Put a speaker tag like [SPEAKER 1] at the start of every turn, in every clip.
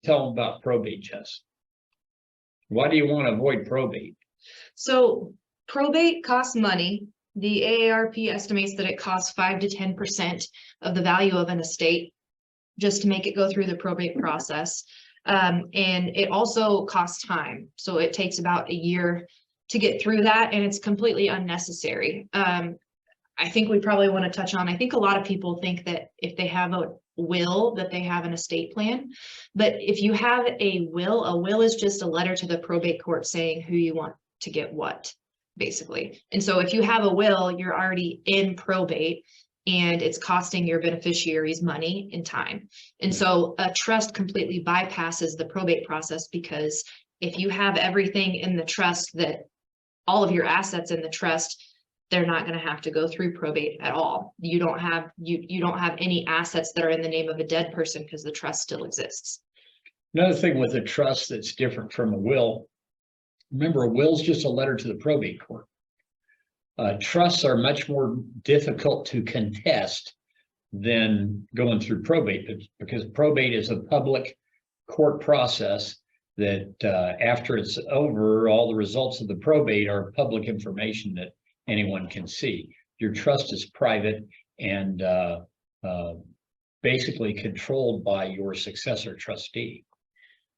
[SPEAKER 1] tell them about probate, Jess. Why do you want to avoid probate?
[SPEAKER 2] So probate costs money. The AARP estimates that it costs 5 to 10% of the value of an estate just to make it go through the probate process. And it also costs time. So it takes about a year to get through that, and it's completely unnecessary. I think we probably want to touch on, I think a lot of people think that if they have a will, that they have an estate plan. But if you have a will is just a letter to the probate court saying who you want to get what, basically. And so if you have a will, you're already in probate, and it's costing your beneficiaries money and time. And so a trust completely bypasses the probate process, because if you have everything in the trust, that all of your assets in the trust, they're not going to have to go through probate at all. You don't have any assets that are in the name of a dead person, because the trust still exists.
[SPEAKER 1] Another thing with a trust that's different from a will, remember, a will is just a letter to the probate court. Trusts are much more difficult to contest than going through probate, because probate is a public court process that after it's over, all the results of the probate are public information that anyone can see. Your trust is private and basically controlled by your successor trustee.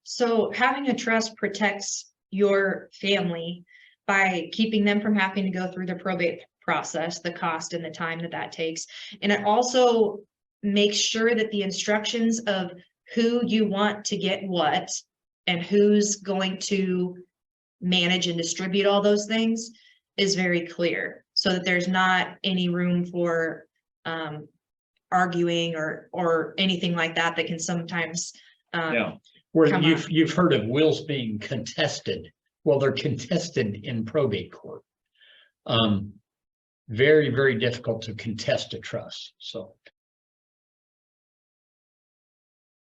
[SPEAKER 2] So having a trust protects your family by keeping them from having to go through the probate process, the cost and the time that that takes. And it also makes sure that the instructions of who you want to get what and who's going to manage and distribute all those things is very clear, so that there's not any room for arguing or anything like that that can sometimes
[SPEAKER 1] where you've heard of wills being contested. Well, they're contested in probate court. Very, very difficult to contest a trust. So